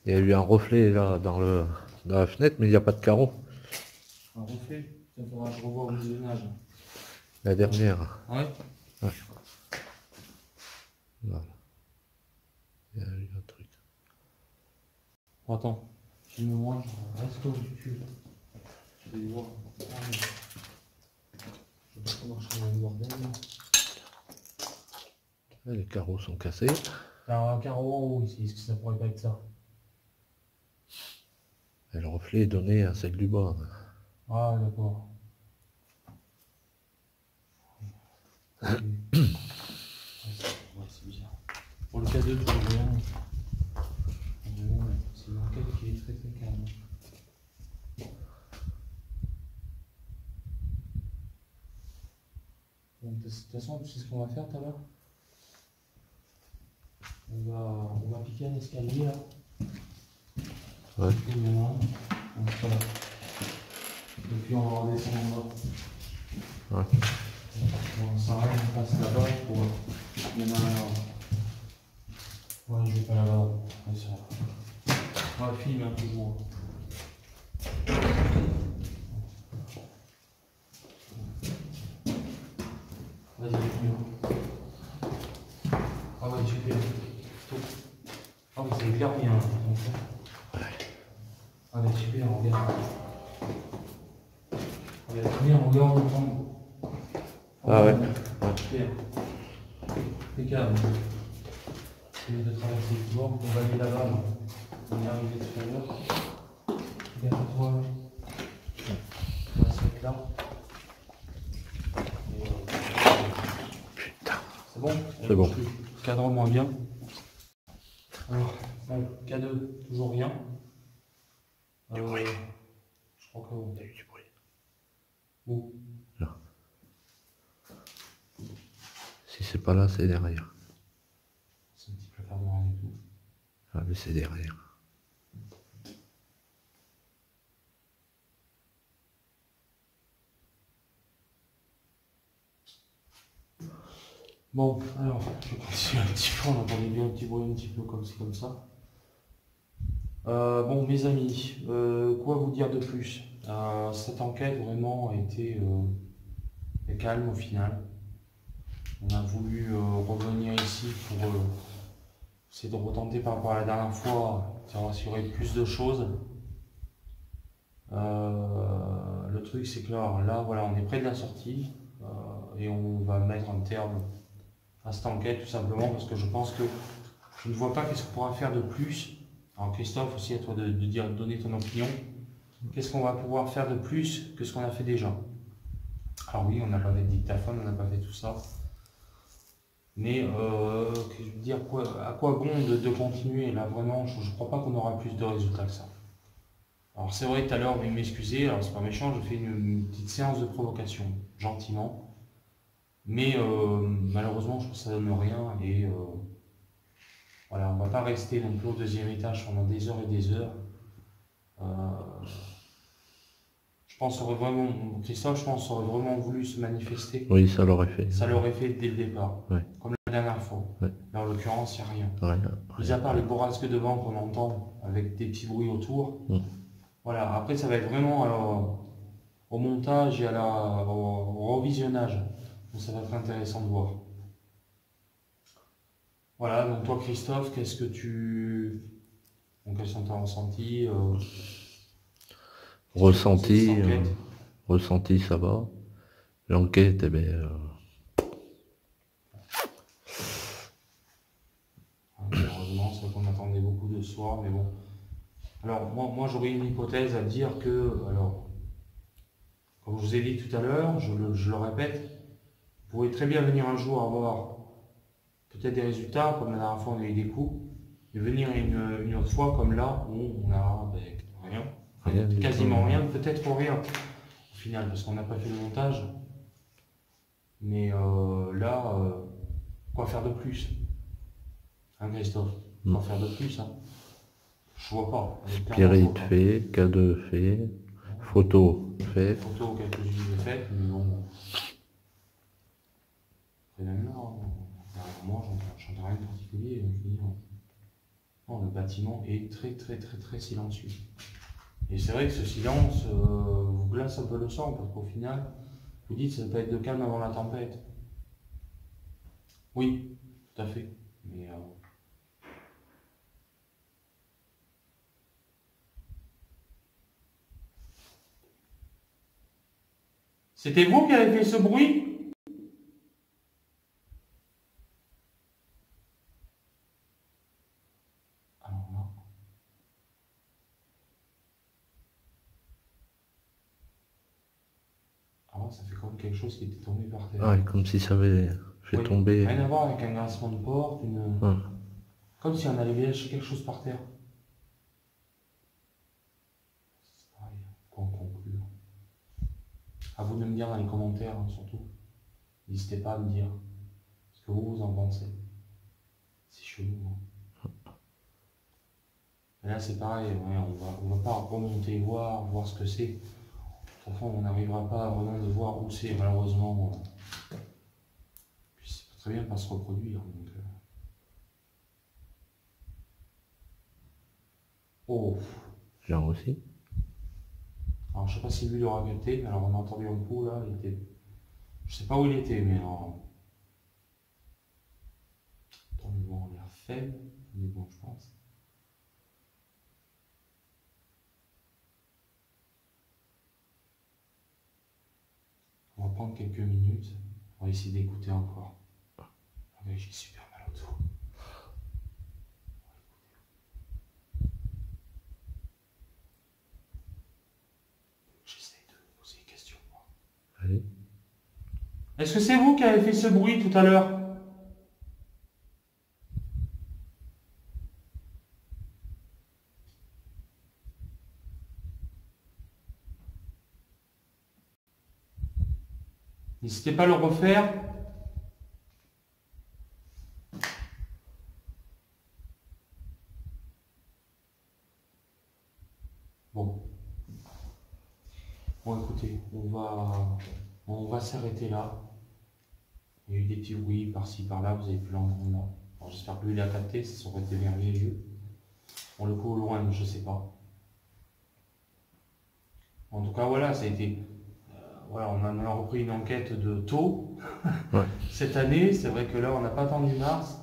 Il y a eu un reflet là dans la fenêtre, mais il n'y a pas de carreau. Un reflet? Il faudra que je revoie au visionnage. La dernière. Ouais. Ouais. Voilà. Il y a eu un truc. Bon, attends. Filme-moi, je reste au YouTube. Je vais voir. Je sais pas comment marcher dans le bordel. Les carreaux sont cassés. Il y a un carreau en haut ici, est-ce que ça pourrait pas être ça? Et le reflet est donné à celle du bas. Ah, d'accord. Ouais, c'est bizarre. Pour le K2, toujours rien. C'est une enquête qui est très très calme. Donc, de toute façon, tu sais ce qu'on va faire tout à l'heure? On va piquer un escalier là. Ouais. Et maintenant, on sera là. Et puis on va redescendre en bas. Ouais. On s'arrête, on passe là-bas pour. Il y en a un. Ouais, je vais pas là-bas. Ouais, ça va. On va filmer un peu moins. Vas-y, filme. Ah ouais, super. Ah oui, c'est clair bien. Ah mais super, regarde. Regarde ensemble. Ah ouais. Super. Impeccable. C'est de traverser le bord, on va aller là-bas. On est arrivé tout à l'heure. Regarde-toi. On va se mettre là. Putain. C'est bon? C'est bon. Cadre moins bien. Alors, bon, K2, toujours rien. Du bruit. Je crois que bon. Il y a eu du bruit. Où? Là. Si c'est pas là, c'est derrière. C'est un petit placard noir et tout. Ah, mais c'est derrière. Bon, alors, je continue un petit peu, on entendait bien un petit bruit un petit peu comme ci, comme ça. Bon, mes amis, quoi vous dire de plus? Cette enquête vraiment a été calme au final. On a voulu revenir ici pour essayer de retenter par rapport à la dernière fois, savoir s'il y aurait plus de choses. le truc, c'est que là, voilà, on est près de la sortie et on va mettre un terme à cette enquête, tout simplement, parce que je pense que je ne vois pas qu'est-ce qu'on pourra faire de plus. Alors Christophe, aussi à toi de donner ton opinion. Qu'est-ce qu'on va pouvoir faire de plus que ce qu'on a fait déjà? Alors oui, on n'a pas fait de dictaphone, on n'a pas fait tout ça. Mais je veux dire, à quoi bon de continuer? Là, vraiment, je ne crois pas qu'on aura plus de résultats que ça. Alors c'est vrai, tout à l'heure, veuillez m'excuser, alors c'est pas méchant, je fais une petite séance de provocation, gentiment. Mais malheureusement, je pense que ça donne rien. Et voilà, on ne va pas rester non plus au deuxième étage pendant des heures et des heures. Je pense aurait vraiment, Christophe, je pense, aurait vraiment voulu se manifester. Oui, ça l'aurait fait. Ça l'aurait fait dès le départ, Ouais. comme la dernière fois. Ouais. Mais en l'occurrence, il n'y a rien. Rien. Mis à part les bourrasques de vent qu'on entend avec des petits bruits autour. Voilà, après ça va être vraiment au montage et au revisionnage. Donc ça va être intéressant de voir. Voilà, donc toi Christophe, qu'est-ce que tu... Donc quels sont tes ressentis Ressenti, cette enquête ressenti, ça va. L'enquête, eh bien... Malheureusement, c'est vrai qu'on attendait beaucoup de ce soir, mais bon. Alors, moi j'aurais une hypothèse à dire que, alors, comme je vous ai dit tout à l'heure, je le répète, vous pouvez très bien venir un jour avoir peut-être des résultats, comme la dernière fois on a eu des coups, et venir une autre fois comme là, où on a rien, quasiment rien, peut-être pour rien, au final, parce qu'on n'a pas fait le montage. Mais là, quoi faire de plus? Hein, Christophe? Quoi faire de plus, hein? Je vois pas. Pierrite fait, cadeau fait, photo fait. Photo, quelques-unes de faites, mais bon. Après même là, moi, j'entends rien de particulier. Je veux dire, non, le bâtiment est très silencieux. Et c'est vrai que ce silence vous glace un peu le sang, parce qu'au final, vous dites ça peut être de calme avant la tempête. Oui, tout à fait. Mais c'était vous qui avez fait ce bruit? Alors là. Alors ça fait comme quelque chose qui était tombé par terre. Ouais, comme si ça avait fait tomber. Rien à voir avec un grincement de porte, comme si on allait lâcher quelque chose par terre. C'est pareil, pour en conclure. À vous de me dire dans les commentaires, hein, surtout. N'hésitez pas à me dire ce que vous en pensez. C'est chelou. Hein. Et là, c'est pareil, ouais, on va pas remonter voir ce que c'est. De toute façon, on n'arrivera pas vraiment de voir où c'est, malheureusement. Puis ça peut très bien pas se reproduire. Donc, Oh. Genre aussi. Alors, je sais pas si lui l'aura capté, mais alors on a entendu un coup là, il était. Je sais pas où il était, mais alors. Attends, il a l'air faible, mais bon, je pense. On va prendre quelques minutes, on va essayer d'écouter encore. J'ai super mal au dos. J'essaie de poser des questions. Allez. Est-ce que c'est vous qui avez fait ce bruit tout à l'heure? N'hésitez pas à le refaire. Bon. Bon, écoutez, on va s'arrêter là. Il y a eu des petits bruits par-ci, par-là, vous avez pu l'entendre là. Alors, j'espère que lui, il a capté, ça aurait été merveilleux. Bon, le coup au loin, je sais pas. En tout cas, voilà, ça a été... voilà, on a repris une enquête de tôt. Ouais. Cette année, c'est vrai que là, on n'a pas attendu mars.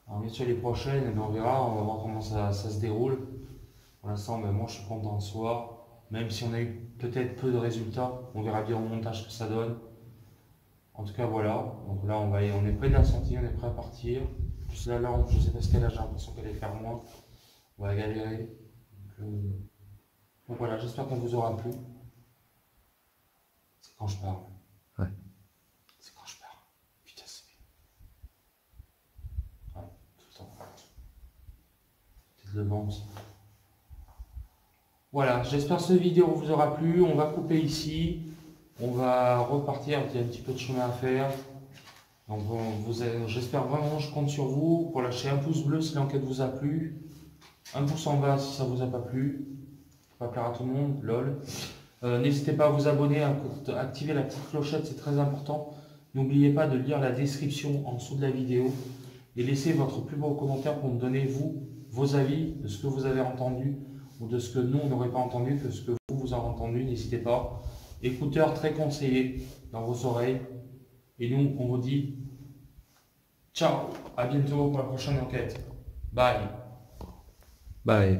Alors, bien sûr, les prochaines, on verra, on va voir comment ça se déroule. Pour l'instant, moi, je suis content de ce soir. Même si on a eu peut-être peu de résultats, on verra bien au montage ce que ça donne. En tout cas, voilà. Donc là, on est près de la sortie, on est prêt à partir. En plus, la lampe, je sais pas ce qu'elle a, j'ai l'impression qu'elle est faire moins. On va galérer. Donc voilà, j'espère qu'on vous aura plu. C'est quand je parle. Ouais. C'est quand je parle. Putain, c'est bien. Ouais, tout le temps. Peut-être le vent aussi. Voilà, j'espère que cette vidéo vous aura plu. On va couper ici. On va repartir, il y a un petit peu de chemin à faire. Donc j'espère vraiment, je compte sur vous pour lâcher un pouce bleu si l'enquête vous a plu. Un pouce en bas si ça vous a pas plu. Faut pas plaire à tout le monde, lol. N'hésitez pas à vous abonner, à activer la petite clochette, c'est très important. N'oubliez pas de lire la description en dessous de la vidéo et laissez votre plus beau commentaire pour me donner, vous, vos avis de ce que vous avez entendu ou de ce que nous, on n'aurait pas entendu, que ce que vous avez entendu, n'hésitez pas. Écouteurs très conseillés dans vos oreilles. Et nous, on vous dit ciao, à bientôt pour la prochaine enquête. Bye. Bye.